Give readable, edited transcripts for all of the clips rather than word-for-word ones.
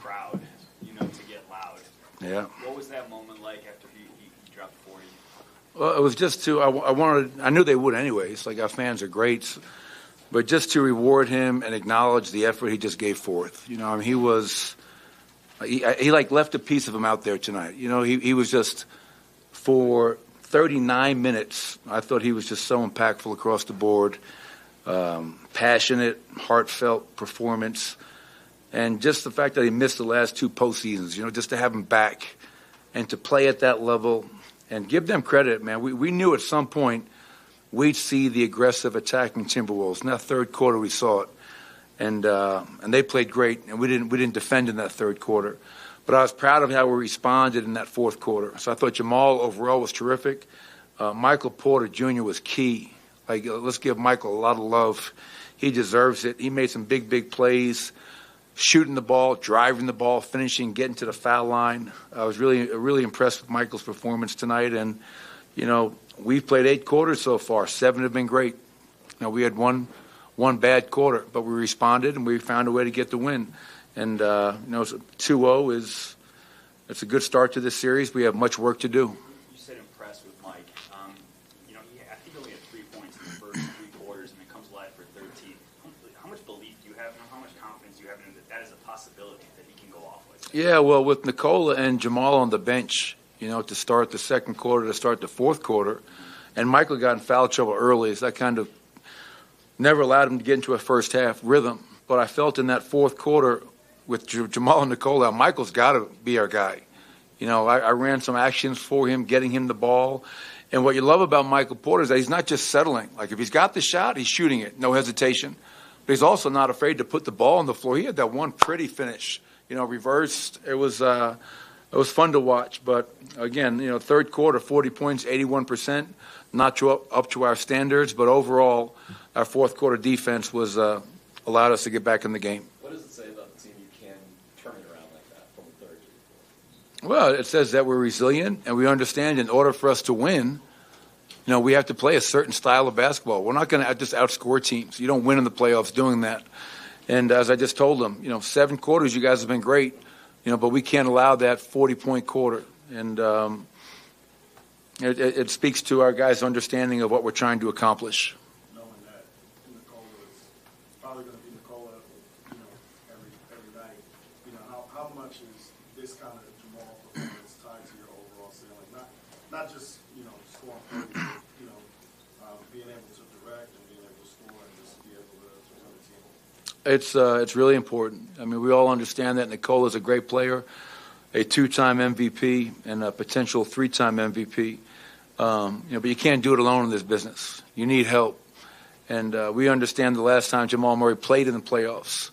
crowd, to get loud. Yeah. What was that moment like after he dropped 40? Well, it was just I knew they would anyways. Like, our fans are great. But just to reward him and acknowledge the effort he just gave forth. He left a piece of him out there tonight. He was just, for 39 minutes, I thought he was just so impactful across the board. Passionate, heartfelt performance. And just the fact that he missed the last two postseasons, just to have him back and to play at that level and give them credit, man. We knew at some point we'd see the aggressive attacking Timberwolves. In that third quarter, we saw it. And they played great, and we didn't defend in that third quarter. But I was proud of how we responded in that fourth quarter. So I thought Jamal overall was terrific. Michael Porter Jr. was key. Let's give Michael a lot of love. He deserves it. He made some big plays, shooting the ball, driving the ball, finishing, getting to the foul line. I was really impressed with Michael's performance tonight. And, we've played 8 quarters so far. 7 have been great. We had one bad quarter, but we responded and we found a way to get the win. And 2-0 it's a good start to this series. We have much work to do. You said impressed with Mike. I think he only had 3 points in the first 3 quarters, and it comes alive for 13. How much belief do you have in him? How much confidence do you have in him that is a possibility that he can go off like that? Yeah, well, with Nikola and Jamal on the bench, to start the second quarter, to start the fourth quarter, and Michael got in foul trouble early, so that kind of never allowed him to get into a first half rhythm. But I felt in that fourth quarter with Jamal and Nikola, Michael's got to be our guy. I ran some actions for him, getting him the ball. And what you love about Michael Porter is that he's not just settling. Like, if he's got the shot, he's shooting it, no hesitation. But he's also not afraid to put the ball on the floor. He had that one pretty finish, reversed. It was fun to watch. But, again, third quarter, 40 points, 81%, not up to our standards. But overall, our fourth quarter defense was allowed us to get back in the game. What does it say about the team you can turn it around like that from the third to the fourth? Well, it says that we're resilient, and we understand in order for us to win, we have to play a certain style of basketball. We're not going to just outscore teams. You don't win in the playoffs doing that. And as I just told them, 7 quarters, you guys have been great, but we can't allow that 40-point quarter. And it speaks to our guys' understanding of what we're trying to accomplish. Knowing that Nikola is probably going to be Nikola, every night. How much is this kind of Jamal performance tied to your overall ceiling? Not just scoring, but being able to direct and being able to score and just be able to run the team. It's really important. I mean, we all understand that Nikola is a great player, a 2-time MVP and a potential 3-time MVP. But you can't do it alone in this business. You need help. And we understand the last time Jamal Murray played in the playoffs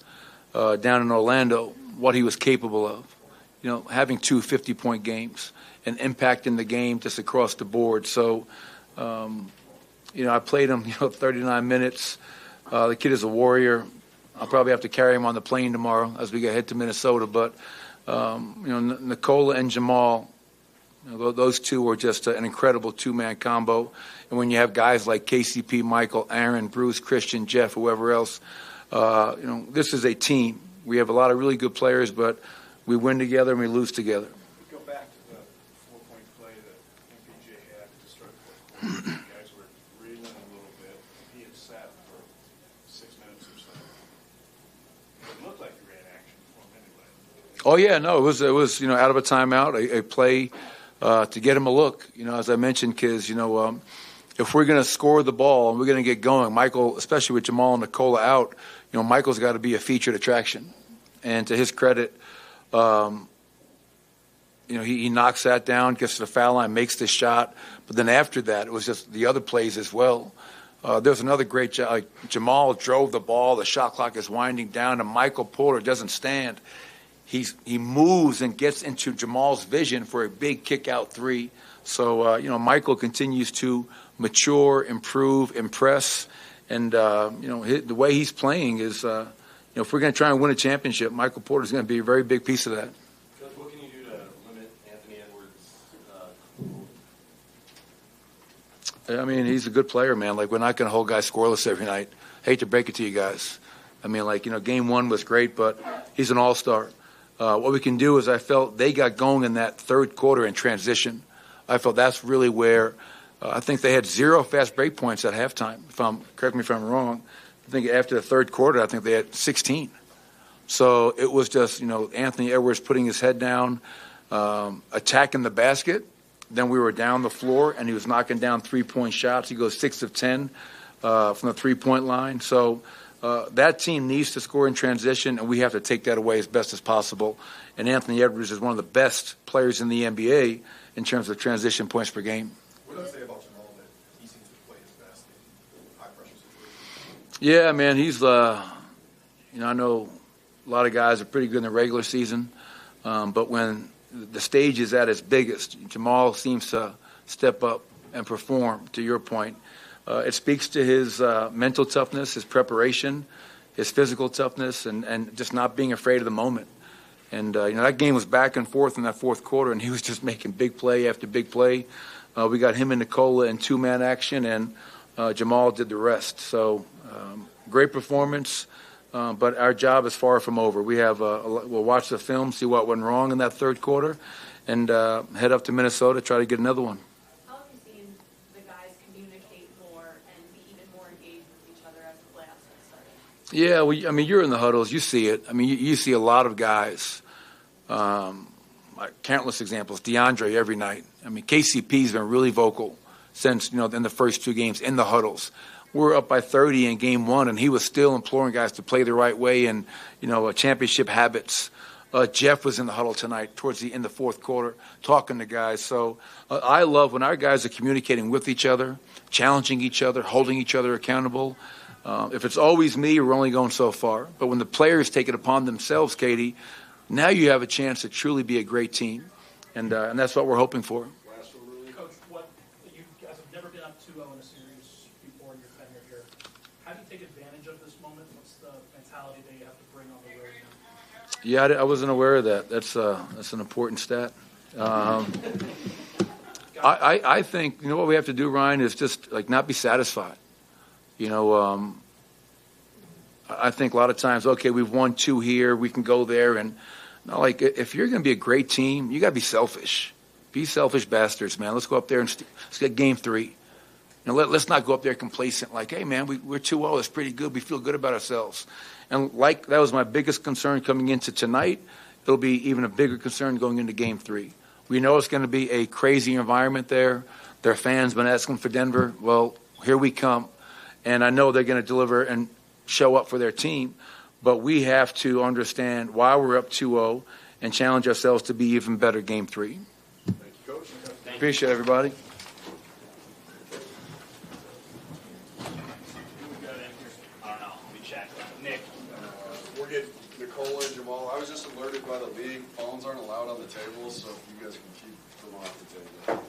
down in Orlando, what he was capable of. Having 2 50-point games and impacting the game just across the board. So, I played him, 39 minutes. The kid is a warrior. I'll probably have to carry him on the plane tomorrow as we head to Minnesota. But, Nikola and Jamal, those two are just an incredible 2-man combo. And when you have guys like KCP, Michael, Aaron, Bruce, Christian, Jeff, whoever else, this is a team. We have a lot of really good players, but we win together and we lose together. Go back to the 4-point play that MPJ had to start the fourth quarter. You guys were reeling a little bit. He had sat for 6 minutes or so. It looked like he ran action for him anyway. Oh yeah, no, it was out of a timeout, a play to get him a look. As I mentioned, kids, if we're going to score the ball and we're going to get going, Michael, especially with Jamal and Nikola out, Michael's got to be a featured attraction. And to his credit, he knocks that down, gets to the foul line, makes the shot. But then after that, it was just the other plays as well. There's another great job. Like, Jamal drove the ball. The shot clock is winding down, and Michael Porter doesn't stand. He moves and gets into Jamal's vision for a big kick-out 3. So, Michael continues to mature, improve, impress. And, the way he's playing is, if we're going to try and win a championship, Michael Porter is going to be a very big piece of that. Coach, what can you do to limit Anthony Edwards? I mean, he's a good player, man. Like, we're not going to hold guys scoreless every night. Hate to break it to you guys. I mean, game 1 was great, but he's an all-star. What we can do is I felt they got going in that third quarter in transition. I felt that's really where I think they had 0 fast break points at halftime. Correct me if I'm wrong. I think after the third quarter, I think they had 16. So it was just, Anthony Edwards putting his head down, attacking the basket. Then we were down the floor, and he was knocking down 3-point shots. He goes 6 of 10 from the 3-point line. So that team needs to score in transition, and we have to take that away as best as possible. And Anthony Edwards is one of the best players in the NBA in terms of transition points per game. What does it say about Jamal that he seems to play his best in high-pressure situations? Yeah, man, he's, I know a lot of guys are pretty good in the regular season, but when the stage is at its biggest, Jamal seems to step up and perform, to your point. It speaks to his mental toughness, his preparation, his physical toughness, and just not being afraid of the moment. And, that game was back and forth in that fourth quarter, and he was just making big play after big play. We got him and Nikola in 2-man action, and Jamal did the rest. So great performance, but our job is far from over. We'll watch the film, see what went wrong in that third quarter, and head up to Minnesota, try to get another one. How have you seen the guys communicate more and be even more engaged with each other as the playoffs have started? Yeah, well, you're in the huddles. You see it. You see a lot of guys, like countless examples. DeAndre every night. KCP's been really vocal since, in the first 2 games in the huddles. We're up by 30 in game 1, and he was still imploring guys to play the right way and, championship habits. Jeff was in the huddle tonight in the fourth quarter talking to guys. So I love when our guys are communicating with each other, challenging each other, holding each other accountable. If it's always me, we're only going so far. But when the players take it upon themselves, Katie, now you have a chance to truly be a great team. And that's what we're hoping for. Coach, you guys have never been up 2-0 in a series before in your tenure here. How do you take advantage of this moment? What's the mentality that you have to bring on the road now? Yeah, I wasn't aware of that. That's an important stat. I think what we have to do, Ryan, is just not be satisfied. I think a lot of times, okay, we've won 2 here, we can go there, and if you're going to be a great team, you got to be selfish. Be selfish bastards, man. Let's go up there and let's get game 3. Let's not go up there complacent, hey, man, we're 2-0. It's pretty good. We feel good about ourselves. And that was my biggest concern coming into tonight. It'll be even a bigger concern going into game 3. We know it's going to be a crazy environment there. Their fans been asking for Denver. Well, here we come. And I know they're going to deliver and show up for their team. But we have to understand why we're up 2-0 and challenge ourselves to be even better game 3. Thank you, Coach. Appreciate it, everybody. I don't know. Let me check. Nick. We're getting Nikola and Jamal. I was just alerted by the league. Phones aren't allowed on the table, so if you guys can keep them off the table.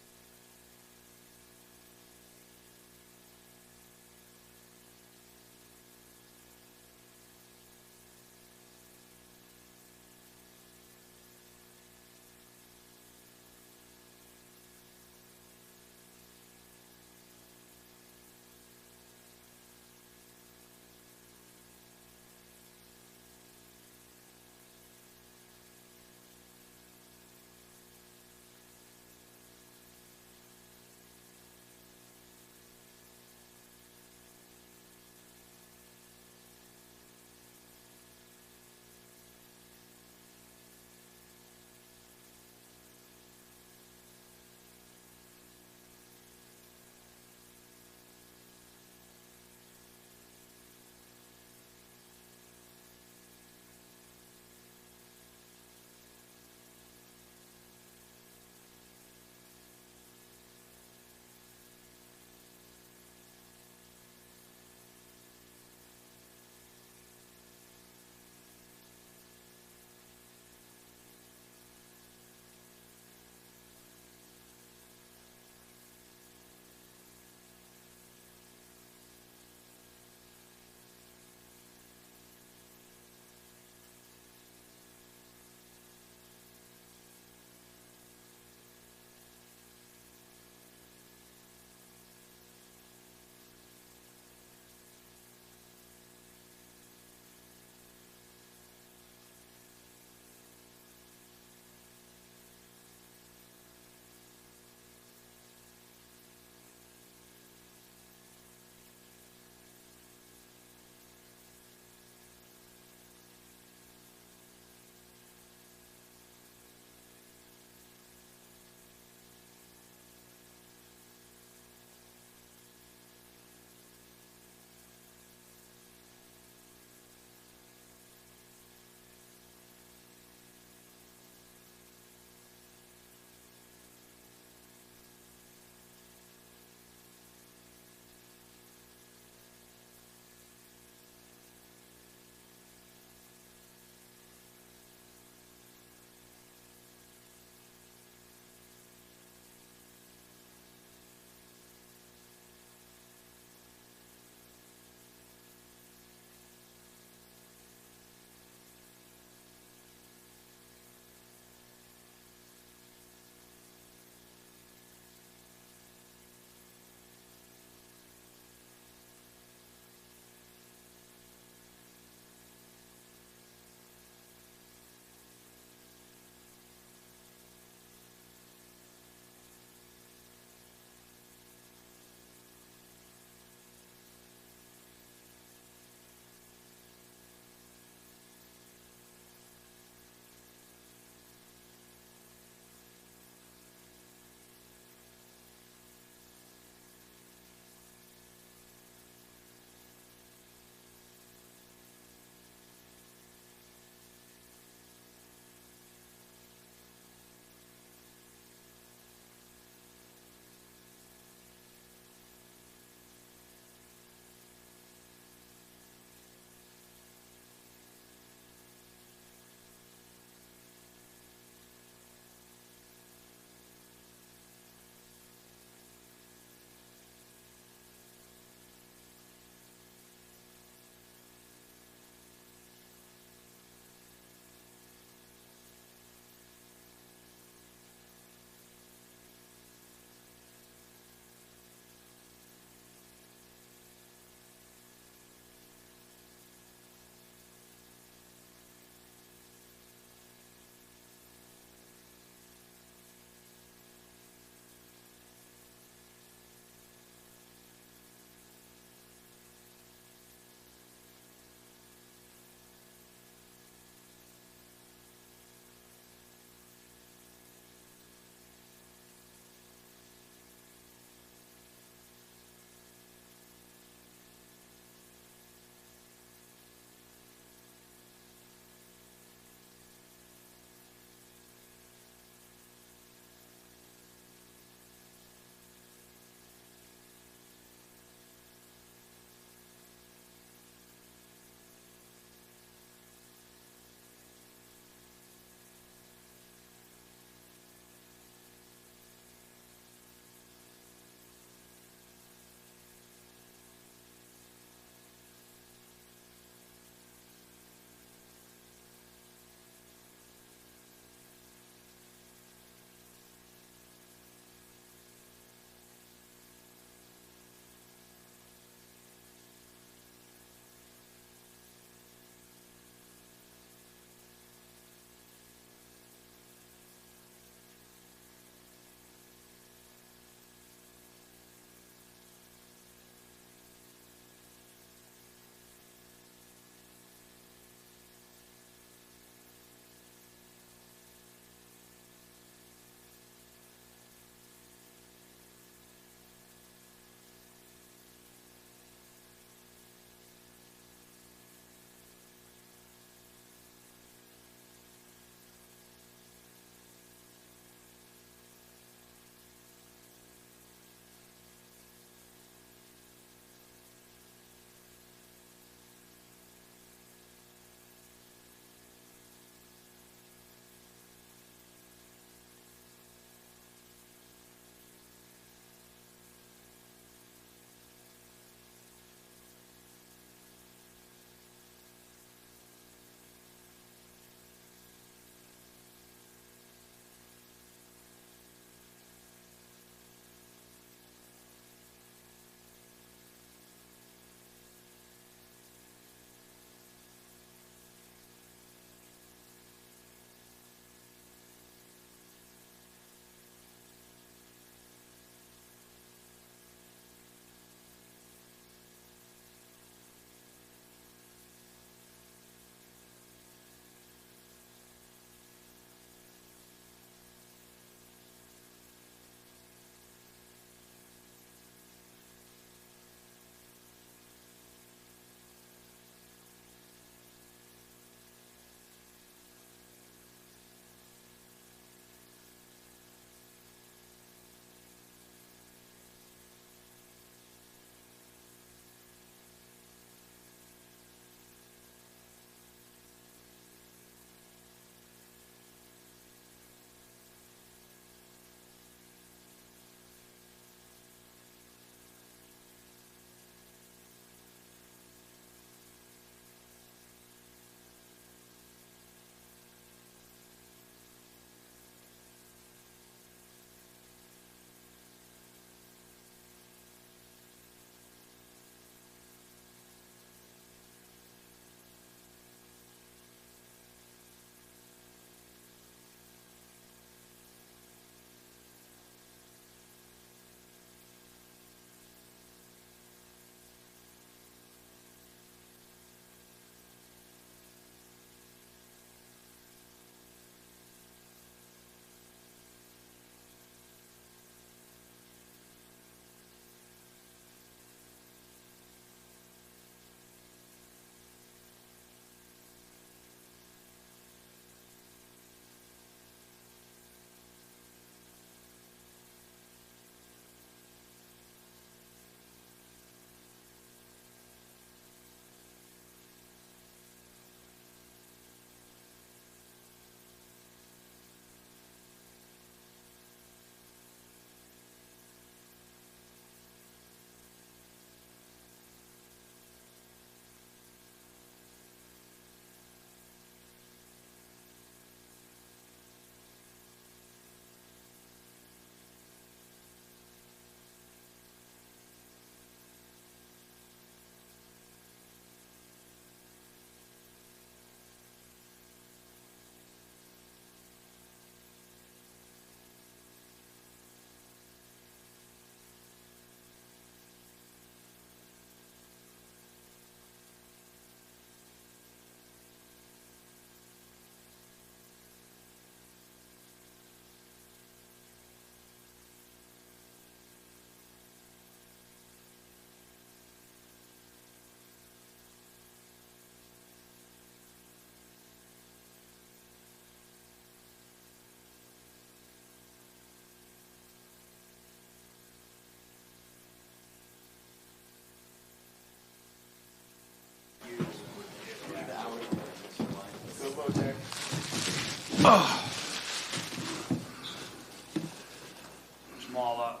Jamal,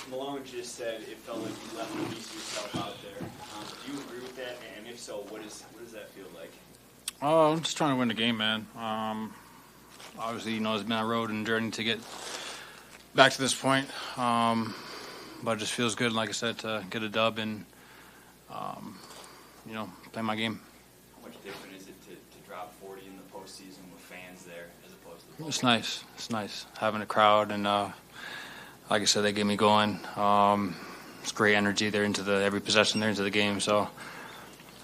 Malone just said it felt like you left a piece of yourself out there. Do you agree with that? And if so, what does that feel like? I'm just trying to win the game, man. Obviously, it's been a road and journey to get back to this point. But it just feels good, like I said, to get a dub and, play my game. How much different is it to drop 40 in the postseason with fans there as opposed to the It's nice. It's nice having a crowd, and like I said, they get me going. It's great energy. They're into every possession. They're into the game. So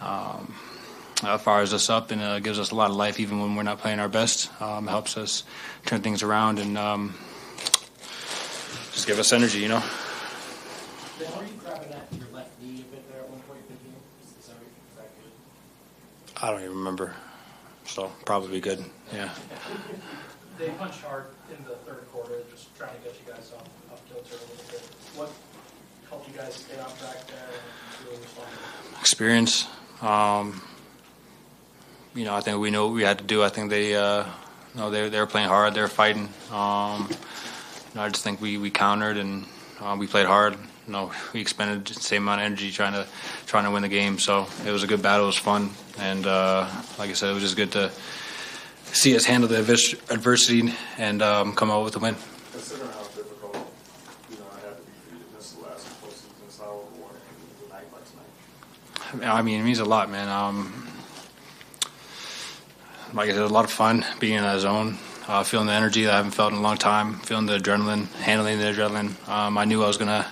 it fires us up and gives us a lot of life, even when we're not playing our best. Helps us turn things around and just give us energy. Then are you grabbing at your left knee a bit there at one point in the game? Is that good? I don't even remember. So probably good. Yeah. They punched hard in the third quarter, just trying to get you guys up kilter a little bit. What helped you guys stay on track there and really respond? Experience. I think we knew what we had to do. I think they were playing hard. They were fighting. I just think we countered and we played hard. We expended the same amount of energy trying to win the game. So it was a good battle. It was fun, and like I said, it was just good to see us handle the adversity and come out with a win. Considering how difficult, it had to be for you to miss the last postseason style award and the night last night. I mean, it means a lot, man. Like I said, it was a lot of fun being in that zone, feeling the energy that I haven't felt in a long time, feeling the adrenaline, handling the adrenaline. I knew I was going to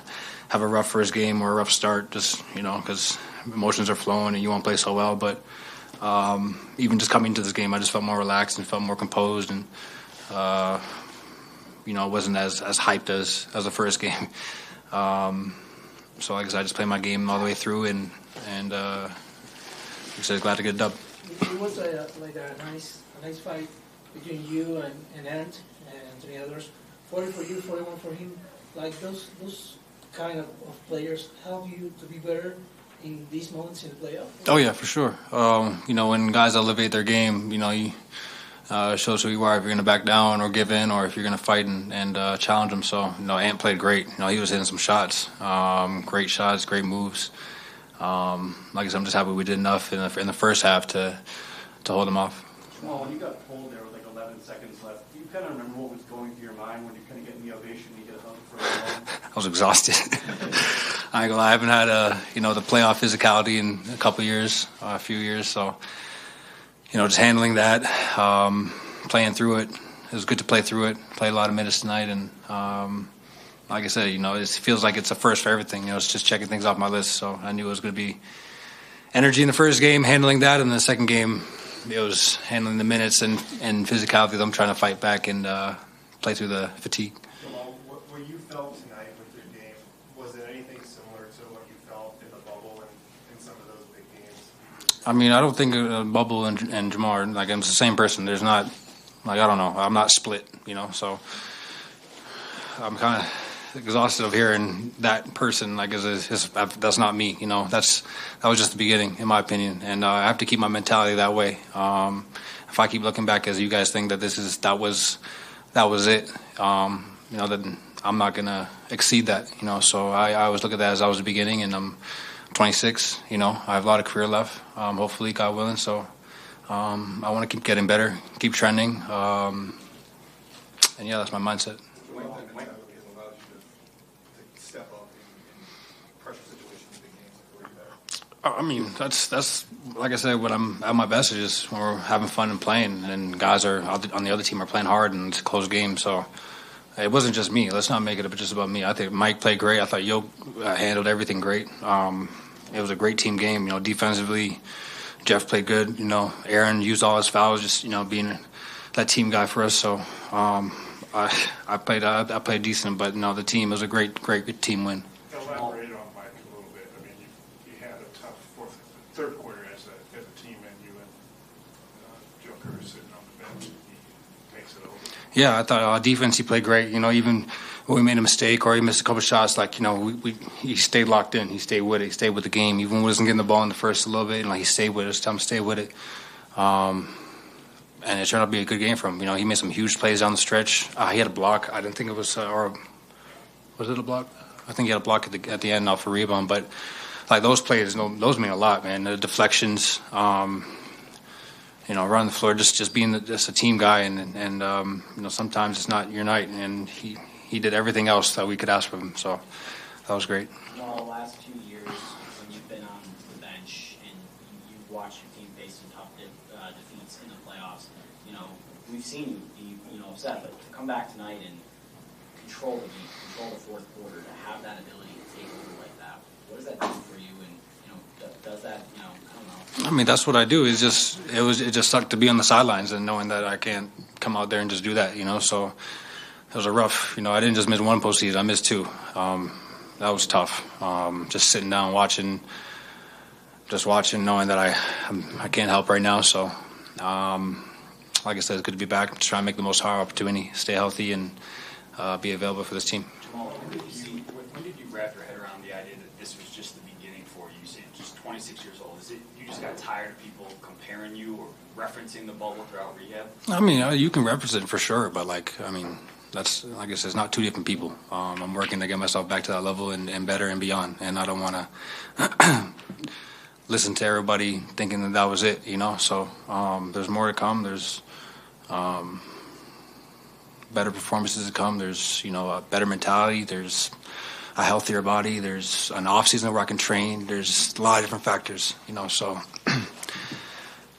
have a rough first game or a rough start, just, because emotions are flowing and you want to play so well. But even just coming to this game, I just felt more relaxed and felt more composed and, it wasn't as hyped as the first game. So like I said, I just played my game all the way through and like I said, glad to get a dub. It was a nice fight between you and Ant and three others. 40 for you, 41 for him. Like those kind of players help you to be better in these moments in the playoff? Oh yeah, for sure. When guys elevate their game, shows who you are. If you're going to back down or give in, or if you're going to fight and challenge them. So Ant played great. He was hitting some shots, great shots, great moves. Like I said, I'm just happy we did enough in the first half to hold them off. Well, when you got pulled there with like 11 seconds left, do you kind of remember what was going through your mind when you kind of get in the ovation and you get a hug for a long? I was exhausted. I ain't gonna lie, I haven't had the playoff physicality in a few years. So, just handling that, playing through it. It was good to play through it. Played a lot of minutes tonight, and like I said, it feels like it's a first for everything. It's just checking things off my list. So I knew it was going to be energy in the first game, handling that, and the second game, it was handling the minutes and physicality. I'm trying to fight back and play through the fatigue. Jamal, what you felt tonight with your game, was it anything similar to what you felt in the bubble and in some of those big games? I mean, I don't think Bubble and Jamal are, I'm the same person. There's not, I don't know. I'm not split, so I'm kind of exhausted of hearing that person, that's not me, that was just the beginning, in my opinion, and I have to keep my mentality that way. If I keep looking back as you guys think that that was it, then I'm not gonna exceed that, so I always look at that as I was the beginning, and I'm 26, I have a lot of career left, hopefully, God willing, so I want to keep getting better, keep trending, and yeah, that's my mindset. I mean, that's like I said, when I'm at my best is just when we're having fun and playing, and guys are on the other team are playing hard, and it's a close game. So it wasn't just me. Let's not make it just about me. I think Mike played great. I thought Yoke handled everything great. It was a great team game. Defensively, Jeff played good. Aaron used all his fouls, just being that team guy for us. So I played decent, but the team was a great team win. Elaborate on Mike a little bit. I mean, you had a tough third quarter as a team, and you and Joker are sitting on the bench. He takes it over. Yeah, I thought defense he played great. Even when we made a mistake or he missed a couple shots, he stayed locked in. He stayed with it. He stayed with the game. Even when he wasn't getting the ball in the first a little bit, he stayed with us. Tell him to stay with it. and it turned out to be a good game for him. You know, he made some huge plays down the stretch. He had a block. I didn't think it was, or was it a block? I think he had a block at the end off a rebound. But like those plays, those mean a lot, man. The deflections, you know, running the floor, just being just a team guy, and you know, sometimes it's not your night, and he did everything else that we could ask from him. So that was great. Well, the last 2 years when you've been on the bench and you've watched your team face some tough defeats in the playoffs, you know, we've seen you be, you know, upset, but to come back tonight and control the game, control the fourth quarter, to have that ability to take over like that, what does that do for you? And, you know, does that, you know, I don't know. I mean, that's what I do. It just sucked to be on the sidelines and knowing that I can't come out there and just do that, you know. So it was a rough, you know, I didn't just miss one postseason, I missed two. That was tough. Just sitting down watching, knowing that I can't help right now. So, like I said, it's good to be back. Just trying to make the most of our opportunity, stay healthy, and be available for this team. Jamal, when did you wrap your head around the idea that this was just the beginning for you? You said just 26 years old. Is it you just got tired of people comparing you or referencing the bubble throughout rehab? I mean, you can represent for sure, but that's, like I said, it's not two different people. I'm working to get myself back to that level and better and beyond. And I don't want to listen to everybody thinking that was it, you know. So there's more to come. There's better performances to come. There's, you know, a better mentality. There's a healthier body. There's an off season where I can train. There's a lot of different factors, you know. So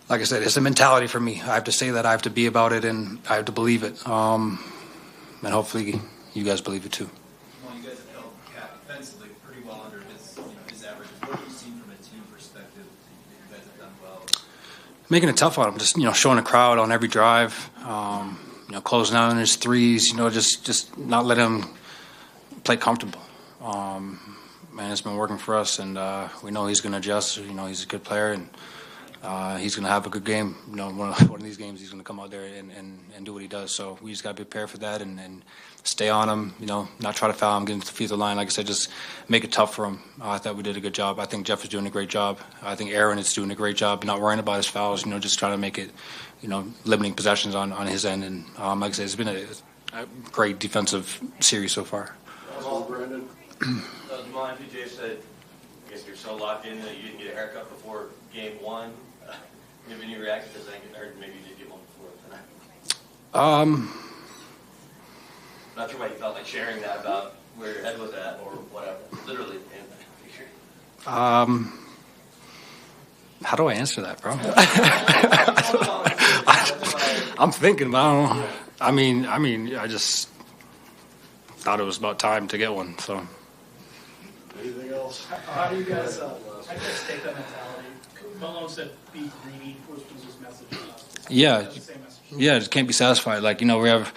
like I said, it's a mentality for me. I have to say that. I have to be about it, and I have to believe it. And hopefully you guys believe it too. Well, you guys have held Cat defensively pretty well under his, you know, his averages. What have you seen from a team perspective that you guys have done well? Making it tough on him, just, you know, showing a crowd on every drive, you know, closing out on his threes, you know, just not let him play comfortable. And it's been working for us, and we know he's going to adjust. You know, he's a good player, and he's going to have a good game. You know, one of these games he's going to come out there and do what he does. So we just got to be prepared for that and stay on him, you know, not try to foul him, get into the free throw line. Like I said, just make it tough for him. I thought we did a good job. I think Jeff is doing a great job. I think Aaron is doing a great job, not worrying about his fouls, you know, just trying to make it, you know, limiting possessions on his end. And like I said, it's been a great defensive series so far. Brandon. Jamal, MPJ said, I guess you're so locked in that you didn't get a haircut before game one. Maybe any reaction, because I heard maybe you did get one before tonight. Not sure why you felt like sharing that about where your head was at or whatever. Literally, how do I answer that, bro? I'm thinking, but I don't know. I mean, I just thought it was about time to get one. So. Anything else? How do you guys take that mentality? Malone said, "Be greedy." Was his message? Yeah, just can't be satisfied. Like, you know, we have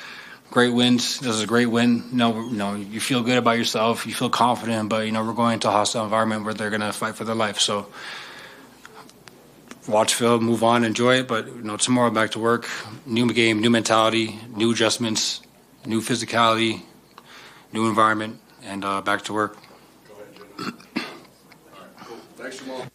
great wins. This is a great win. You know, you feel good about yourself. You feel confident, but, you know, we're going into a hostile environment where they're going to fight for their life. So watch film, move on, enjoy it. But, you know, tomorrow back to work. New game, new mentality, new adjustments, new physicality, new environment, and back to work. Go ahead, Jim. All right, cool. Thanks, Jamal.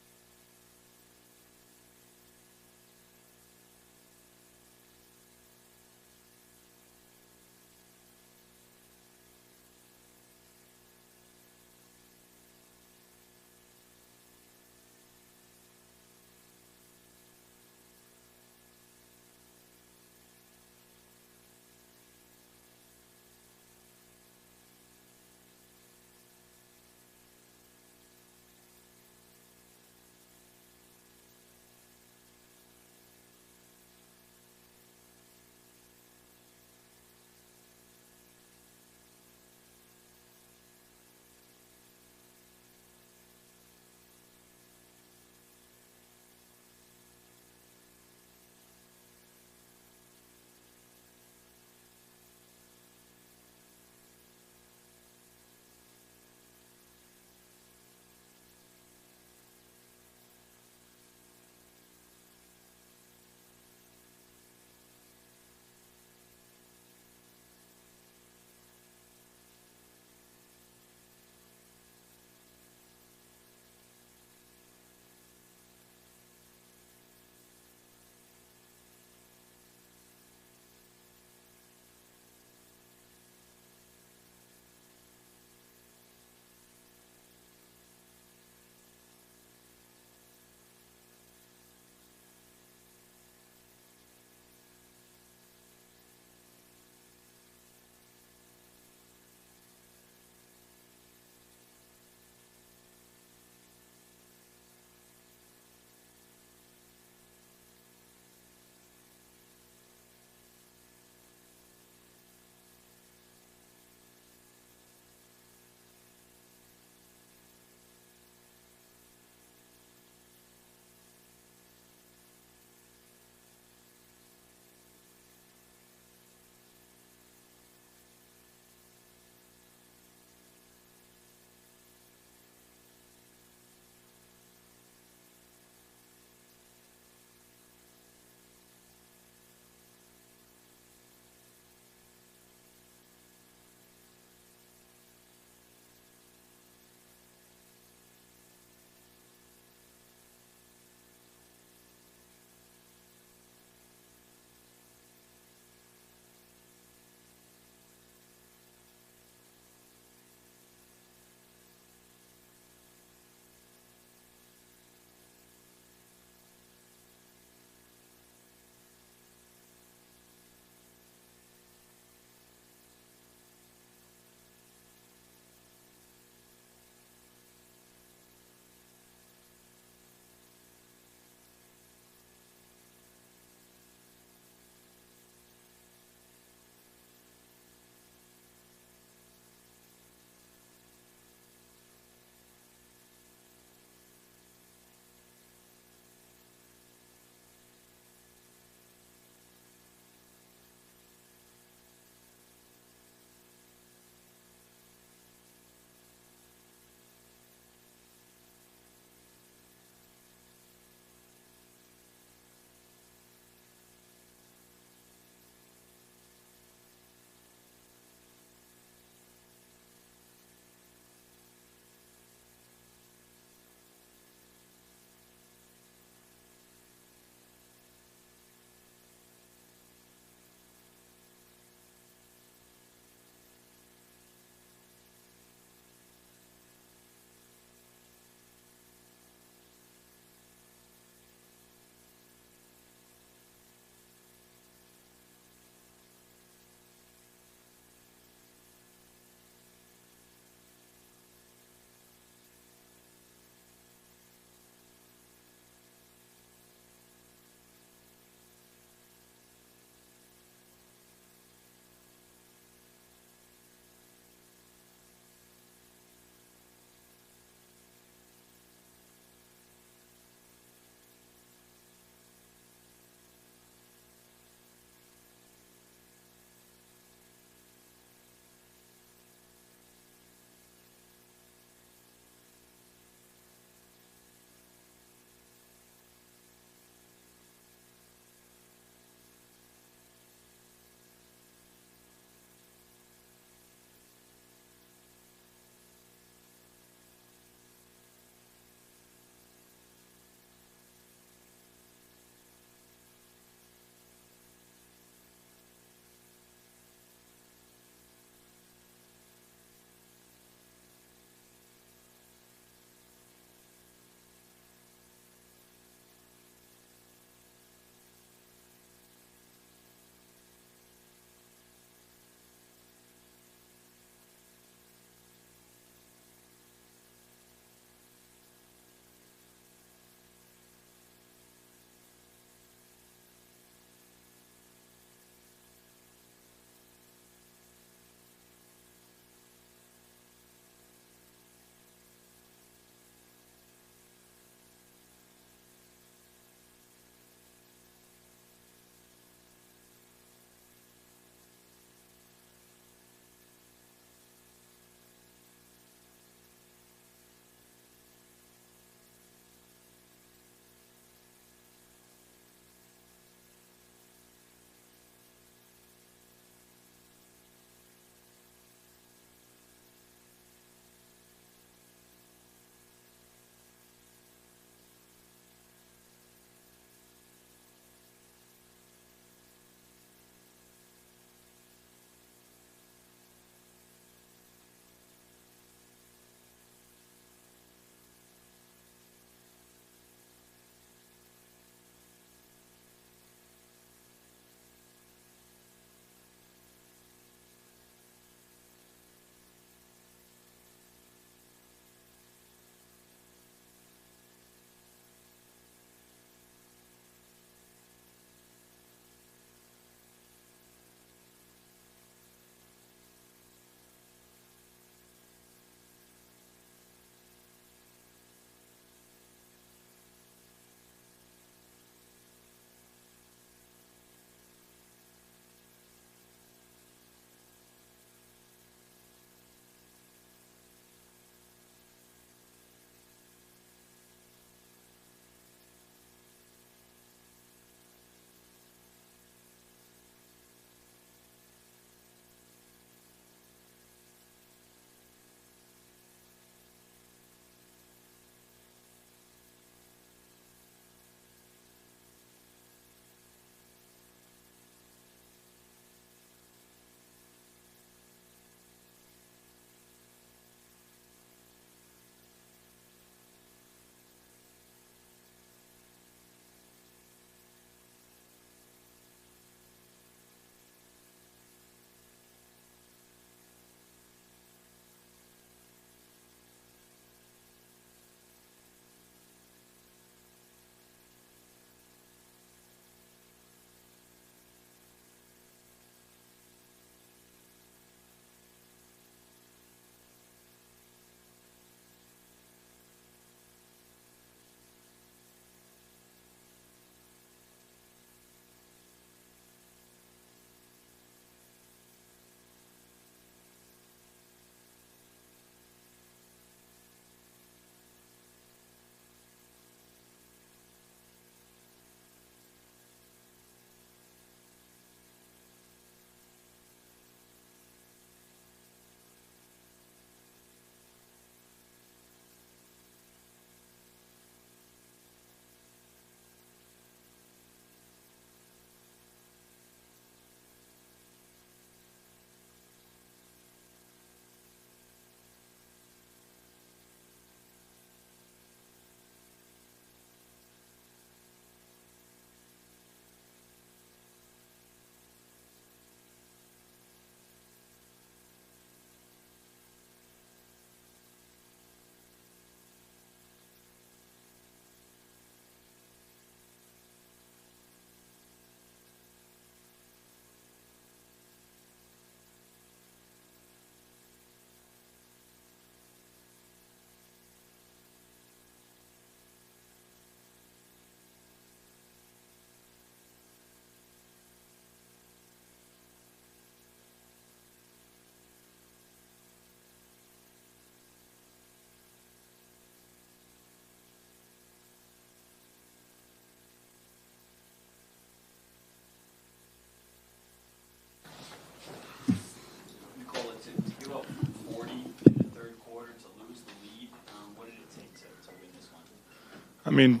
I mean,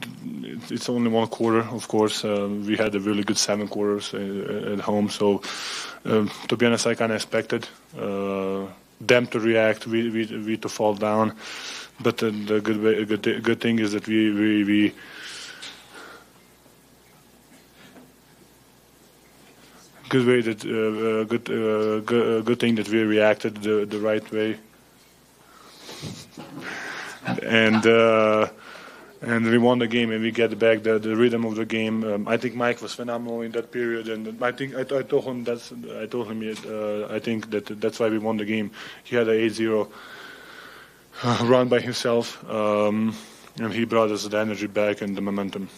it's only one quarter, of course. We had a really good 7 quarters at home, so to be honest, I kind of expected them to react, we to fall down. But the good thing is that we good thing that we reacted the right way, and we won the game, and we get back the rhythm of the game. I think Mike was phenomenal in that period, and I think I told him I think that's why we won the game. He had an 8-0 run by himself, and he brought us the energy back and the momentum.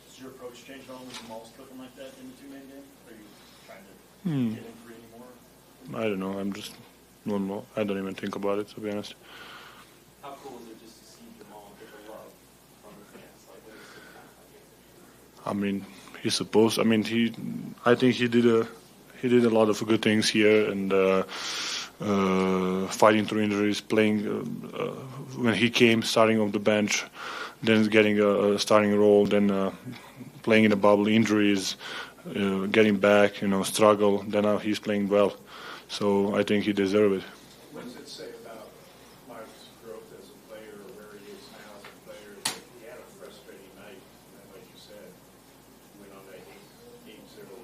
Does your approach change at all with Jamal clicking like that in the two-man game? Are you trying to get in for any more? I don't know. I'm just normal. I don't even think about it, to be honest. How cool is it just to see Jamal get the love from the fans? Like, what is it? I mean, he's supposed. I mean, I think he did a lot of good things here, and fighting through injuries, playing when he came, starting off the bench, then getting a starting role, then playing in the bubble, injuries, getting back, struggle. Then now he's playing well, so I think he deserves it. What does it say about Mark's growth as a player, or where he is now as a player? He had a frustrating night, and like you said, went on that 8-0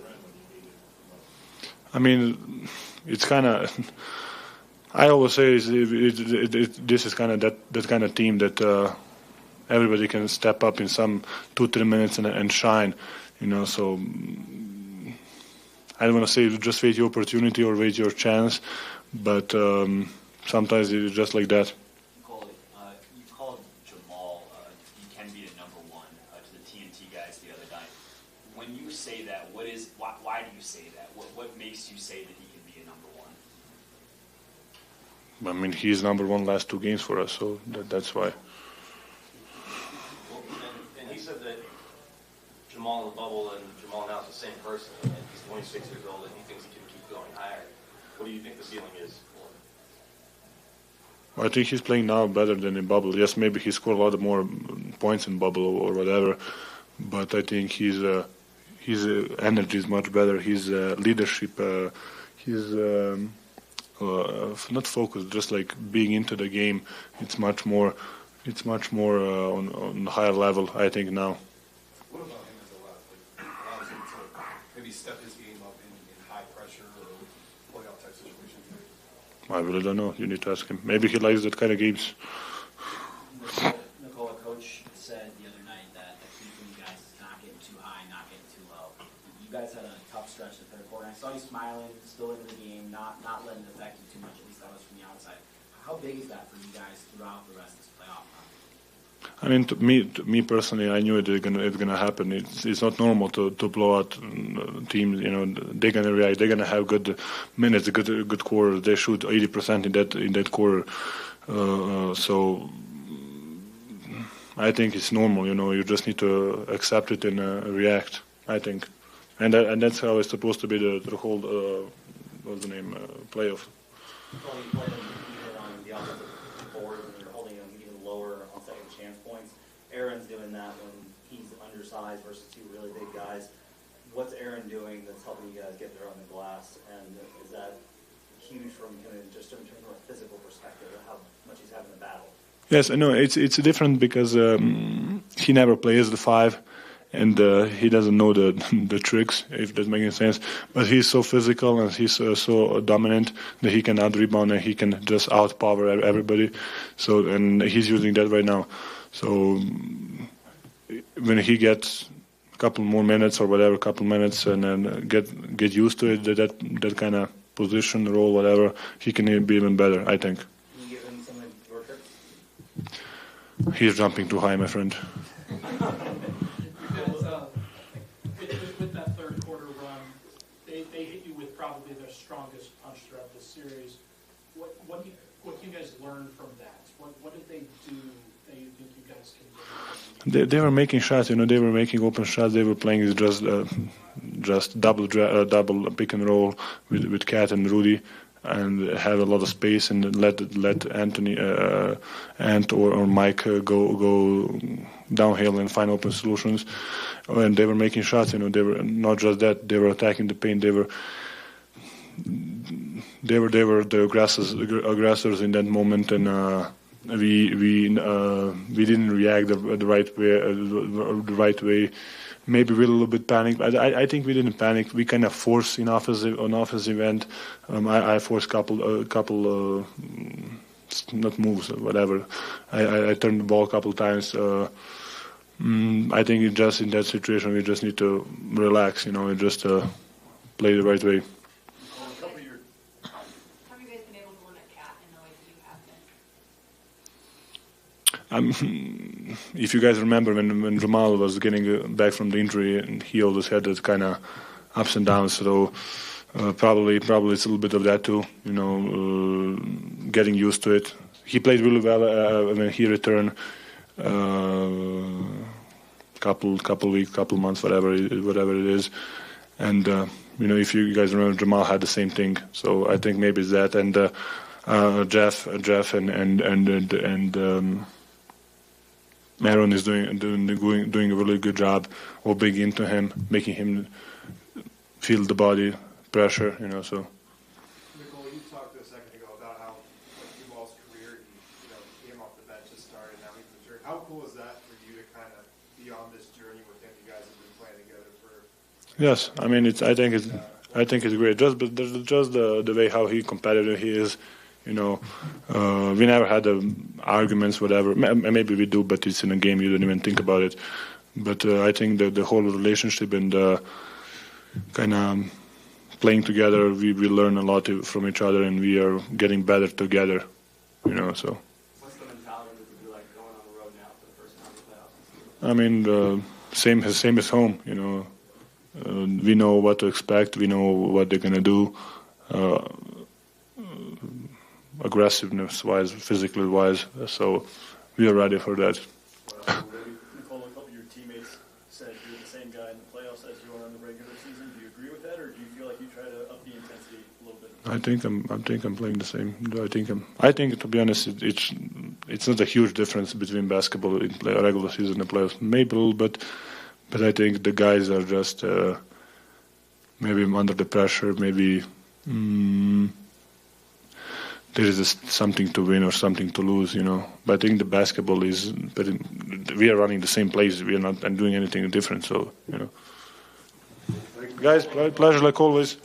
run when he needed it most. I mean, it's kind of. I always say this is kind of that kind of team that everybody can step up in some 2-3 minutes and shine, So I don't want to say just wait your opportunity or wait your chance, but sometimes it's just like that. You called Jamal, he can be a number one to the TNT guys the other night. When you say that, why do you say that? What makes you say that he can be a number one? I mean, he's number one last 2 games for us, so that's why. And he said that Jamal in the bubble and Jamal now is the same person, and he's 26 years old, and he thinks he can keep going higher. What do you think the ceiling is for him? I think he's playing now better than in bubble. Yes, maybe he scored a lot more points in bubble or whatever, but I think his energy is much better. His leadership, his not focused, just like being into the game. It's much more on a higher level, I think, now. What about him as allows him to maybe step his game up in high pressure or playoff type situations? I really don't know. You need to ask him. Maybe he likes that kind of games. Nikola, coach said the other night that the key for you guys is not getting too high, not getting too low. You guys had a tough stretch the third quarter. I saw you smiling, still into the game, not letting it affect you too much, at least that was from the outside. How big is that for you guys throughout the rest of this playoff run? I mean, to me personally, I knew it's gonna happen. It's not normal to blow out teams. They're gonna react. They're gonna have good minutes, good quarters. They shoot 80% in that quarter. So I think it's normal. You just need to accept it and react. I think, and that's how it's supposed to be the whole what's the name playoff. On the offensive board when you're holding them even lower on second chance points. Aaron's doing that when he's undersized versus 2 really big guys. What's Aaron doing that's helping you guys get there on the glass? And is that huge from just in terms of a physical perspective of how much he's having to battle? Yes, I know it's different because he never plays the 5. And he doesn't know the tricks, if that makes any sense. But he's so physical and he's so dominant that he can out-rebound and he can just out-power everybody. So, and he's using that right now. So when he gets a couple more minutes or whatever, and then get used to it, that kind of position, role, whatever, he can be even better, I think. Can you give him some of your tricks? He's jumping too high, my friend. With that third quarter run, they hit you with probably their strongest punch throughout this series. What do you guys learn from that? What did they do that you think you guys can do? They were making shots. They were making open shots. They were playing just double pick and roll with Kat and Rudy. and have a lot of space and let Anthony Ant or Mike go downhill and find open solutions. And they were making shots. They were not just that. They were attacking the paint. They were the aggressors in that moment, and we didn't react the right way. Maybe we're a little bit panicked. I think we didn't panic. We kind of forced on offensive end. I forced couple not moves, whatever. I turned the ball a couple times. I think just in that situation we just need to relax, and just play the right way. How have you guys been able to limit Cat in the way that you have been? If you guys remember when Jamal was getting back from the injury, and he always had that kind of ups and downs. So probably it's a little bit of that too. Getting used to it. He played really well when he returned. Couple weeks, couple months, whatever it is, and if you guys remember, Jamal had the same thing. So I think maybe it's that, and Jeff and Aaron is doing a really good job of big into him, making him feel the body pressure. So. Nicole, you talked a second ago about how Jamal's career, he came off the bench to start, and now he's matured. How cool is that for you to kind of be on this journey with him? You guys have been playing together for. Yes, I mean I think it's great. Just the way how competitive he is. We never had arguments, whatever. Maybe we do, but it's in a game. You don't even think about it. But I think that the whole relationship and kind of playing together, we learn a lot from each other, and we are getting better together. So. What's the mentality that would be like going on the road now for the first time in the playoffs? I mean, same as home. We know what to expect. We know what they're gonna do. Aggressiveness-wise, physically-wise, so we are ready for that. Nicole, a couple of your teammates said you're the same guy in the playoffs as you are in the regular season. Do you agree with that, or do you feel like you try to up the intensity a little bit? I think I'm playing the same. I think to be honest, it's not a huge difference between basketball in regular season and playoffs. Maybe a little bit, but I think the guys are just maybe under the pressure. Maybe. There is something to win or something to lose, But I think the basketball is, but we are running the same plays. We are not doing anything different, so, Guys, pleasure like always.